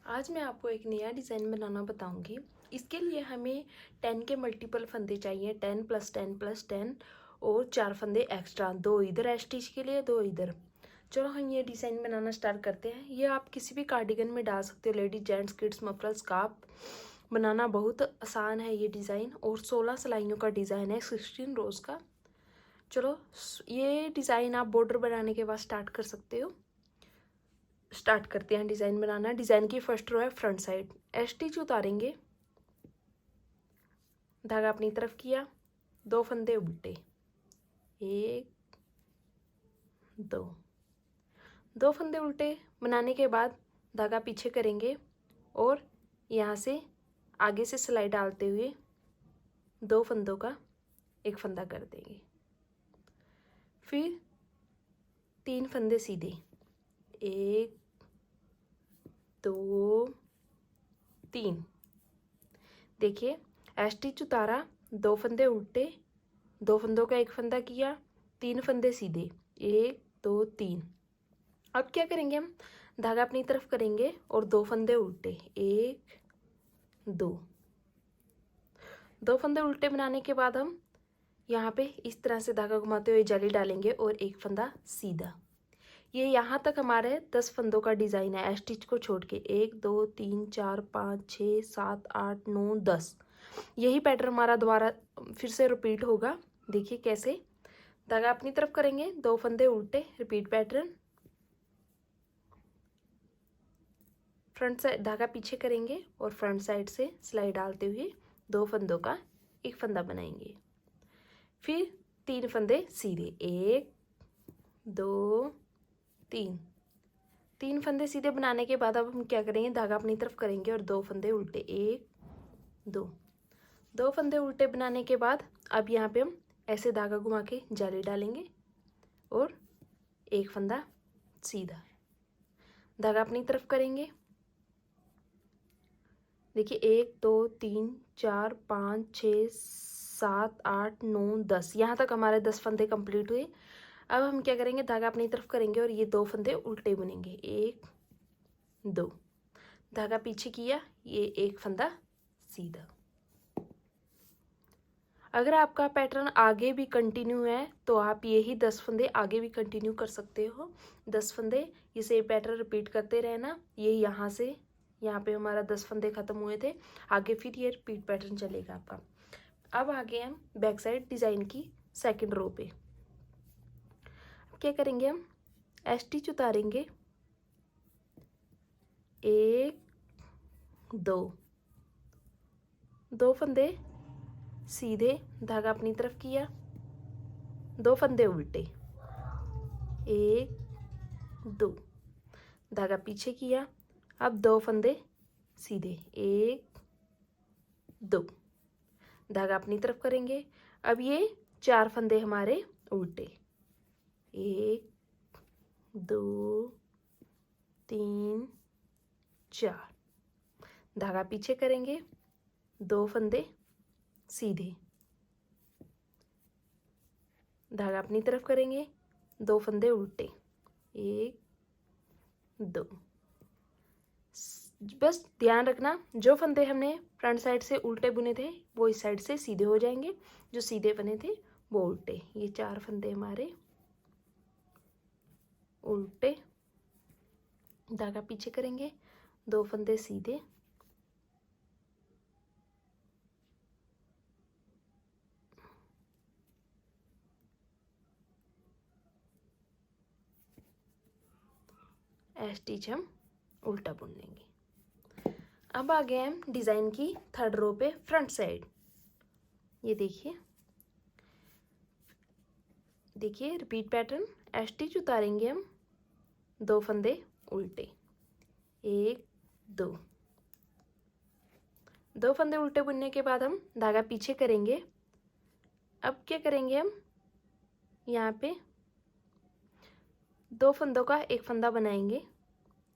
आज मैं आपको एक नया डिज़ाइन बनाना बताऊंगी। इसके लिए हमें 10 के मल्टीपल फंदे चाहिए, 10 + 10 + 10 और 4 फंदे एक्स्ट्रा, 2 इधर स्टिच के लिए, 2 इधर। चलो हम ये डिज़ाइन बनाना स्टार्ट करते हैं। ये आप किसी भी कार्डिगन में डाल सकते हो, ladies, gents, kids, muffler, scarf. बनाना बहुत आसान है ये डिज़ाइन और 16 सिलाइयों का डिज़ाइन है, 16 रोज़ का। चलो ये डिज़ाइन आप बॉर्डर बनाने के बाद स्टार्ट कर सकते हो। स्टार्ट करते हैं डिज़ाइन बनाना। डिज़ाइन की फर्स्ट रो है फ्रंट साइड, स्टिच उतारेंगे, धागा अपनी तरफ किया, 2 फंदे उल्टे, 1 2 2 फंदे उल्टे बनाने के बाद धागा पीछे करेंगे और यहाँ से आगे से सिलाई डालते हुए 2 फंदों का एक फंदा कर देंगे। फिर 3 फंदे सीधे, 1 2 3। देखिए स्टिच उतारा, 2 फंदे उल्टे, 2 फंदों का एक फंदा किया, 3 फंदे सीधे, 1 2 3। अब क्या करेंगे हम, धागा अपनी तरफ करेंगे और 2 फंदे उल्टे, 1 2 फंदे उल्टे बनाने के बाद हम यहाँ पे इस तरह से धागा घुमाते हुए जाली डालेंगे और एक फंदा सीधा। ये यहाँ तक हमारे 10 फंदों का डिज़ाइन है स्टिच को छोड़ के, 1 2 3 4 5 6 7 8 9 10। यही पैटर्न हमारा दोबारा फिर से रिपीट होगा। देखिए कैसे, धागा अपनी तरफ करेंगे, 2 फंदे उल्टे, रिपीट पैटर्न, फ्रंट साइड धागा पीछे करेंगे और फ्रंट साइड से सिलाई डालते हुए 2 फंदों का एक फंदा बनाएंगे। फिर 3 फंदे सीधे, 1 2 3। 3 फंदे सीधे बनाने के बाद अब हम क्या करेंगे, धागा अपनी तरफ करेंगे और 2 फंदे उल्टे, 1 2 फंदे उल्टे बनाने के बाद अब यहाँ पे हम ऐसे धागा घुमा के जाली डालेंगे और एक फंदा सीधा, धागा अपनी तरफ करेंगे। देखिए 1 2 3 4 5 6 7 8 9 10, यहाँ तक हमारे 10 फंदे कंप्लीट हुए। अब हम क्या करेंगे, धागा अपनी तरफ करेंगे और ये 2 फंदे उल्टे बुनेंगे, 1 2, धागा पीछे किया, ये एक फंदा सीधा। अगर आपका पैटर्न आगे भी कंटिन्यू है तो आप यही 10 फंदे आगे भी कंटिन्यू कर सकते हो। 10 फंदे ये सेम पैटर्न रिपीट करते रहना। ये यहाँ से यहाँ पे हमारा 10 फंदे खत्म हुए थे, आगे फिर ये रिपीट पैटर्न चलेगा आपका। अब आगे हम बैक साइड डिज़ाइन की सेकंड रो पे क्या करेंगे, हम स्टिच उतारेंगे, 1 2 फंदे सीधे, धागा अपनी तरफ किया, 2 फंदे उल्टे, 1 2, धागा पीछे किया, अब 2 फंदे सीधे, 1 2, धागा अपनी तरफ करेंगे। अब ये 4 फंदे हमारे उल्टे, 1 2 3 4, धागा पीछे करेंगे, 2 फंदे सीधे, धागा अपनी तरफ करेंगे, 2 फंदे उल्टे, 1 2। बस ध्यान रखना, जो फंदे हमने फ्रंट साइड से उल्टे बुने थे वो इस साइड से सीधे हो जाएंगे, जो सीधे बने थे वो उल्टे। ये 4 फंदे हमारे उल्टे, धागा पीछे करेंगे, 2 फंदे सीधे, स्टिच हम उल्टा बुन लेंगे। अब आ गए हम डिज़ाइन की थर्ड रो पे फ्रंट साइड। ये देखिए रिपीट पैटर्न, स्टिच उतारेंगे हम, 2 फंदे उल्टे, 1 2 फंदे उल्टे बुनने के बाद हम धागा पीछे करेंगे। अब क्या करेंगे, हम यहाँ पे 2 फंदों का एक फंदा बनाएंगे,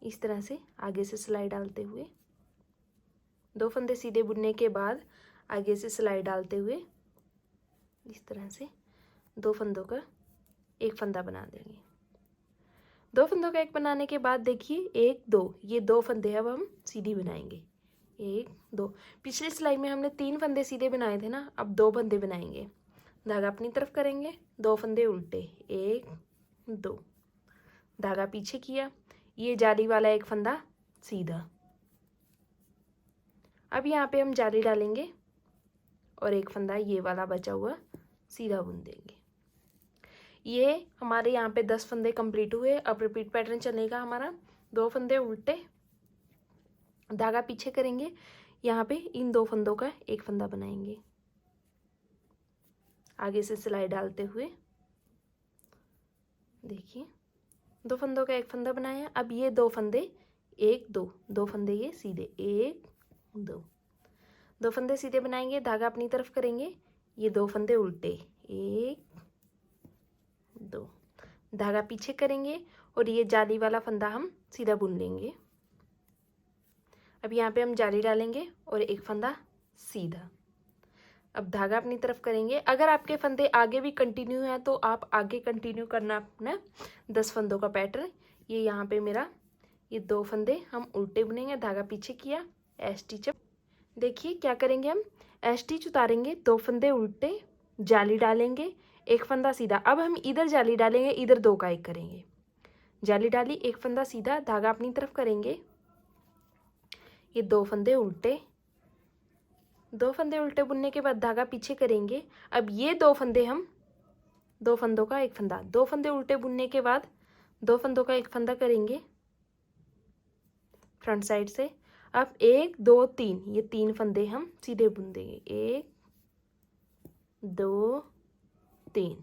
इस तरह से आगे से सिलाई डालते हुए, 2 फंदे सीधे बुनने के बाद आगे से सिलाई डालते हुए इस तरह से 2 फंदों का एक फंदा बना देंगे। 2 फंदों का एक बनाने के बाद देखिए 1 2 ये 2 फंदे अब हम सीधी बनाएंगे। 1 2 पिछली सिलाई में हमने 3 फंदे सीधे बनाए थे ना, अब 2 फंदे बनाएंगे। धागा अपनी तरफ करेंगे, 2 फंदे उल्टे, 1 2, धागा पीछे किया, ये जाली वाला एक फंदा सीधा। अब यहाँ पे हम जाली डालेंगे और एक फंदा ये वाला बचा हुआ सीधा बुन देंगे। ये हमारे यहाँ पे 10 फंदे कंप्लीट हुए। अब रिपीट पैटर्न चलेगा हमारा। 2 फंदे उल्टे, धागा पीछे करेंगे, यहाँ पे इन 2 फंदों का एक फंदा बनाएंगे, आगे से सिलाई डालते हुए। देखिए 2 फंदों का एक फंदा बनाया। अब ये 2 फंदे 1 2, 2 फंदे ये सीधे, 1 2, 2 फंदे सीधे बनाएंगे, धागा अपनी तरफ करेंगे, ये 2 फंदे उल्टे, 1 2, धागा पीछे करेंगे और ये जाली वाला फंदा हम सीधा बुन लेंगे। अब यहाँ पे हम जाली डालेंगे और एक फंदा सीधा। अब धागा अपनी तरफ करेंगे। अगर आपके फंदे आगे भी कंटिन्यू है तो आप आगे कंटिन्यू करना अपना 10 फंदों का पैटर्न। ये यहाँ पे मेरा ये 2 फंदे हम उल्टे बुनेंगे, धागा पीछे किया, स्टिच। देखिए क्या करेंगे, हम स्टिच उतारेंगे, 2 फंदे उल्टे, जाली डालेंगे, एक फंदा सीधा। अब हम इधर जाली डालेंगे, इधर 2 का 1 करेंगे, जाली डाली, एक फंदा सीधा, धागा अपनी तरफ करेंगे, ये 2 फंदे उल्टे, 2 फंदे उल्टे बुनने के बाद धागा पीछे करेंगे। अब ये 2 फंदे हम 2 फंदों का एक फंदा, 2 फंदे उल्टे बुनने के बाद 2 फंदों का एक फंदा करेंगे फ्रंट साइड से। अब 1 2 3 ये 3 फंदे हम सीधे बुन देंगे, 1 2 3।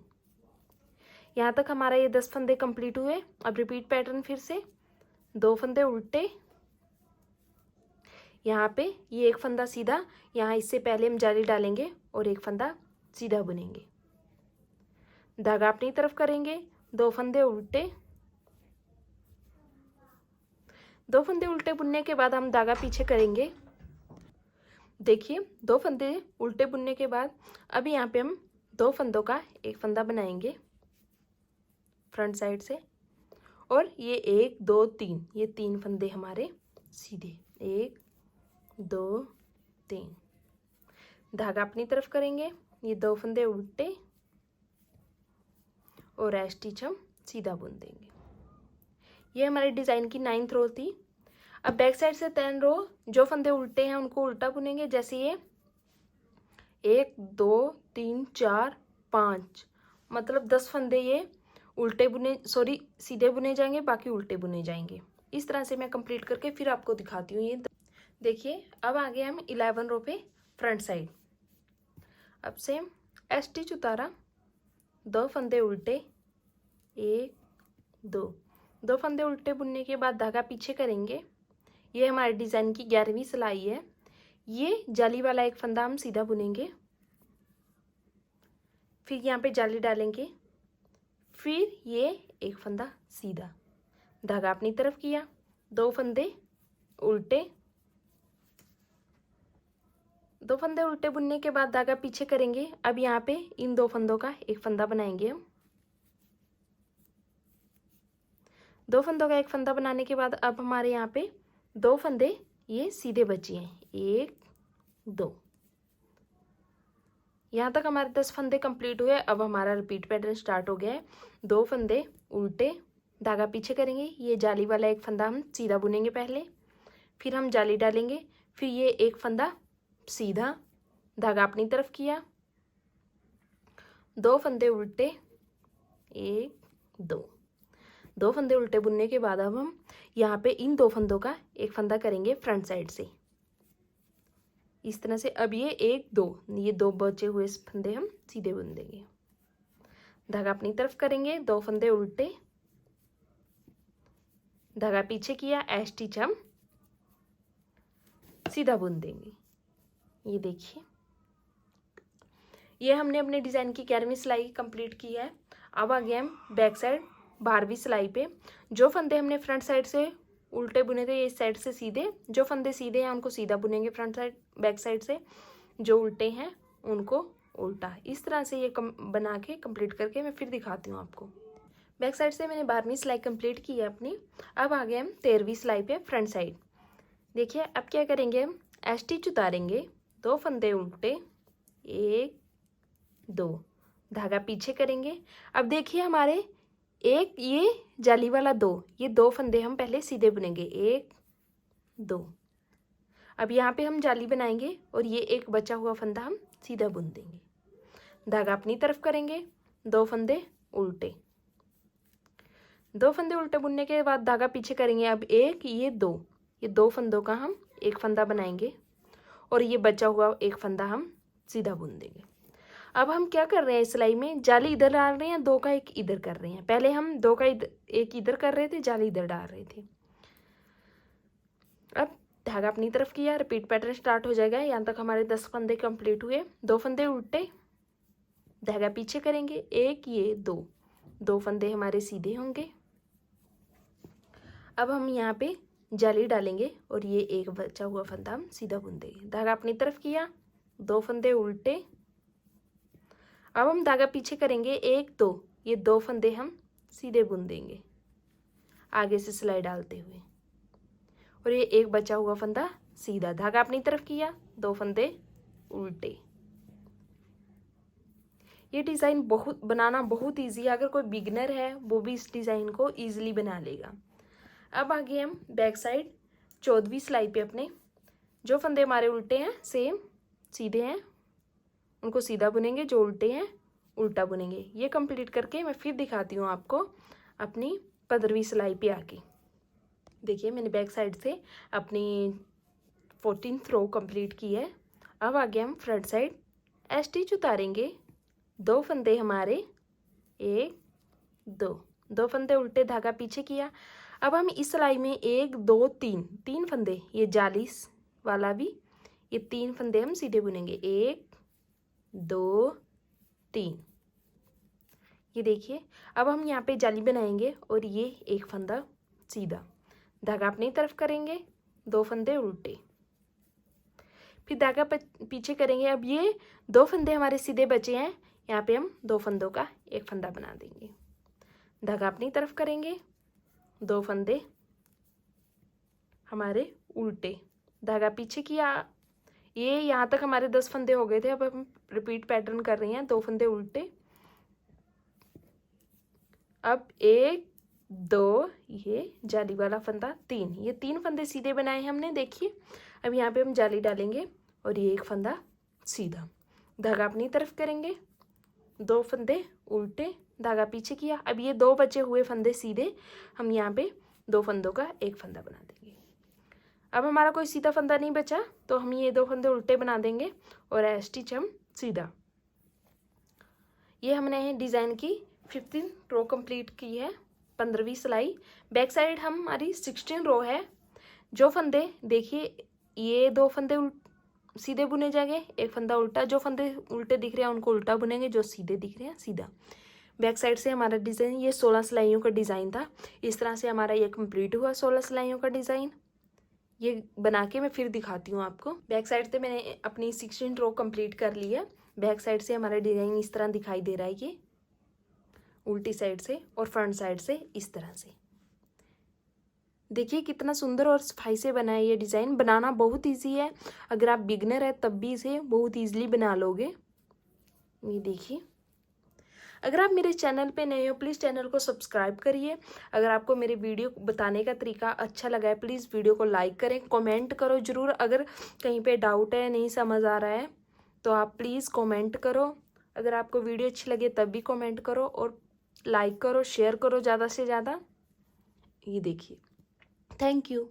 यहाँ तक हमारा ये 10 फंदे कंप्लीट हुए। अब रिपीट पैटर्न फिर से, 2 फंदे उल्टे, यहाँ पे ये एक फंदा सीधा, यहाँ इससे पहले हम जाली डालेंगे और एक फंदा सीधा बुनेंगे, धागा अपनी तरफ करेंगे, 2 फंदे उल्टे, 2 फंदे उल्टे बुनने के बाद हम धागा पीछे करेंगे। देखिए 2 फंदे उल्टे बुनने के बाद अब यहाँ पे हम 2 फंदों का एक फंदा बनाएंगे फ्रंट साइड से, और ये 1 2 3 ये 3 फंदे हमारे सीधे, 1 2 3, धागा अपनी तरफ करेंगे, ये 2 फंदे उल्टे और स्टिच हम सीधा बुन देंगे। ये हमारे डिज़ाइन की 9th रो थी। अब बैक साइड से 10 रो, जो फंदे उल्टे हैं उनको उल्टा बुनेंगे। जैसे ये 1 2 3 4 5, मतलब 10 फंदे ये उल्टे बुने, सॉरी सीधे बुने जाएंगे, बाकी उल्टे बुने जाएंगे। इस तरह से मैं कंप्लीट करके फिर आपको दिखाती हूँ। ये देखिए अब आ गए हम 11 रो पे फ्रंट साइड। अब सेम स्टिच उतारा, 2 फंदे उल्टे, 1 2, 2 फंदे उल्टे बुनने के बाद धागा पीछे करेंगे। ये हमारे डिज़ाइन की 11वीं सिलाई है। ये जाली वाला एक फंदा हम सीधा बुनेंगे, फिर यहाँ पे जाली डालेंगे, फिर ये एक फंदा सीधा, धागा अपनी तरफ किया, 2 फंदे उल्टे, 2 फंदे उल्टे बुनने के बाद धागा पीछे करेंगे। अब यहाँ पे इन 2 फंदों का एक फंदा बनाएंगे हम। 2 फंदों का एक फंदा बनाने के बाद अब हमारे यहाँ पे 2 फंदे ये सीधे बचे हैं, 1 2। यहाँ तक हमारे 10 फंदे कंप्लीट हुए। अब हमारा रिपीट पैटर्न स्टार्ट हो गया है। 2 फंदे उल्टे, धागा पीछे करेंगे, ये जाली वाला एक फंदा हम सीधा बुनेंगे पहले, फिर हम जाली डालेंगे, फिर ये एक फंदा सीधा, धागा अपनी तरफ किया, 2 फंदे उल्टे, 1 2, 2 फंदे उल्टे बुनने के बाद अब हम यहाँ पे इन 2 फंदों का एक फंदा करेंगे फ्रंट साइड से, इस तरह से। अब ये 1 2, ये 2 बचे हुए फंदे हम सीधे बुन देंगे, धागा अपनी तरफ करेंगे, 2 फंदे उल्टे, धागा पीछे किया, स्टिच हम सीधा बुन देंगे। ये देखिए ये हमने अपने डिज़ाइन की 11वीं सिलाई कंप्लीट की है। अब आ गए हम बैक साइड 12वीं सिलाई पे। जो फंदे हमने फ्रंट साइड से उल्टे बुने थे ये इस साइड से सीधे, जो फंदे सीधे हैं उनको सीधा बुनेंगे फ्रंट साइड बैक साइड से, जो उल्टे हैं उनको उल्टा। इस तरह से ये बना के कंप्लीट करके मैं फिर दिखाती हूँ आपको। बैक साइड से मैंने 12वीं सिलाई कंप्लीट की है अपनी। अब आ गए हम 13वीं सिलाई पे फ्रंट साइड। देखिए अब क्या करेंगे, हम स्टिच उतारेंगे, 2 फंदे उल्टे, 1 2, धागा पीछे करेंगे। अब देखिए हमारे एक ये जाली वाला 2, ये 2 फंदे हम पहले सीधे बुनेंगे, 1 2। अब यहाँ पे हम जाली बनाएंगे और ये एक बचा हुआ फंदा हम सीधा बुन देंगे। धागा अपनी तरफ करेंगे, 2 फंदे उल्टे, 2 फंदे उल्टे बुनने के बाद धागा पीछे करेंगे। अब एक ये 2, ये 2 फंदों का हम एक फंदा बनाएंगे और ये बचा हुआ एक फंदा हम सीधा बुन देंगे। अब हम क्या कर रहे हैं, सिलाई में जाली इधर डाल रहे हैं, 2 का एक इधर कर रहे हैं। पहले हम 2 का एक इधर कर रहे थे, जाली इधर डाल रहे थे। अब धागा अपनी तरफ किया, रिपीट पैटर्न स्टार्ट हो जाएगा। यहाँ तक हमारे 10 फंदे कंप्लीट हुए। 2 फंदे उल्टे, धागा पीछे करेंगे, एक ये 2 फंदे हमारे सीधे होंगे। अब हम यहाँ पे जाली डालेंगे और ये एक बचा हुआ फंदा हम सीधा बुन देंगे। धागा अपनी तरफ किया, 2 फंदे उल्टे। अब हम धागा पीछे करेंगे, 1 2, ये 2 फंदे हम सीधे बुन देंगे आगे से सिलाई डालते हुए और ये एक बचा हुआ फंदा सीधा। धागा अपनी तरफ किया, 2 फंदे उल्टे। ये डिज़ाइन बनाना बहुत इजी है। अगर कोई बिगनर है वो भी इस डिज़ाइन को ईजिली बना लेगा। अब आगे हम बैक साइड 14वीं सिलाई पे अपने जो फंदे हमारे उल्टे हैं सेम सीधे हैं उनको सीधा बुनेंगे, जो उल्टे हैं उल्टा बुनेंगे। ये कंप्लीट करके मैं फिर दिखाती हूँ आपको अपनी 15वीं सिलाई पे आके। देखिए मैंने बैक साइड से अपनी 14th रो कंप्लीट की है। अब आगे हम फ्रंट साइड स्टिच उतारेंगे, 2 फंदे हमारे 1 2 फंदे उल्टे, धागा पीछे किया। अब हम इस सिलाई में 1 2 3 फंदे, ये जाली वाला भी, ये 3 फंदे हम सीधे बुनेंगे, 1 2 3। ये देखिए अब हम यहाँ पे जाली बनाएंगे और ये एक फंदा सीधा, धागा अपनी तरफ करेंगे, 2 फंदे उल्टे, फिर धागा पीछे करेंगे। अब ये 2 फंदे हमारे सीधे बचे हैं, यहाँ पे हम 2 फंदों का एक फंदा बना देंगे। धागा अपनी तरफ करेंगे, 2 फंदे हमारे उल्टे, धागा पीछे किया। ये यहाँ तक हमारे 10 फंदे हो गए थे। अब हम रिपीट पैटर्न कर रहे हैं, 2 फंदे उल्टे। अब 1 2, ये जाली वाला फंदा 3, ये 3 फंदे सीधे बनाए हैं हमने। देखिए अब यहाँ पे हम जाली डालेंगे और ये एक फंदा सीधा, धागा अपनी तरफ करेंगे, 2 फंदे उल्टे, धागा पीछे किया। अब ये 2 बचे हुए फंदे सीधे हम यहाँ पे 2 फंदों का एक फंदा बना देंगे। अब हमारा कोई सीधा फंदा नहीं बचा तो हम ये 2 फंदे उल्टे बना देंगे और स्टिच हम सीधा। ये हमने डिज़ाइन की 15 रो कंप्लीट की है, 15वीं सिलाई। बैक साइड हमारी 16 रो है। जो फंदे देखिए ये 2 फंदे सीधे बुने जाएंगे, एक फंदा उल्टा, जो फंदे उल्टे दिख रहे हैं उनको उल्टा बुनेंगे, जो सीधे दिख रहे हैं सीधा। बैक साइड से हमारा डिज़ाइन ये 16 सिलाइयों का डिज़ाइन था। इस तरह से हमारा ये कंप्लीट हुआ 16 सिलाइयों का डिज़ाइन। ये बना के मैं फिर दिखाती हूँ आपको। बैक साइड से मैंने अपनी 16 रो कंप्लीट कर ली है। बैक साइड से हमारा डिज़ाइन इस तरह दिखाई दे रहा है, ये उल्टी साइड से, और फ्रंट साइड से इस तरह से। देखिए कितना सुंदर और सफाई से बना है। ये डिज़ाइन बनाना बहुत इजी है। अगर आप बिगनर है तब भी इसे बहुत ईजिली बना लोगे। ये देखिए, अगर आप मेरे चैनल पे नए हो प्लीज़ चैनल को सब्सक्राइब करिए। अगर आपको मेरे वीडियो बताने का तरीका अच्छा लगा है प्लीज़ वीडियो को लाइक करें, कमेंट करो ज़रूर। अगर कहीं पे डाउट है, नहीं समझ आ रहा है तो आप प्लीज़ कमेंट करो। अगर आपको वीडियो अच्छी लगे तब भी कमेंट करो और लाइक करो, शेयर करो ज़्यादा से ज़्यादा। ये देखिए, थैंक यू।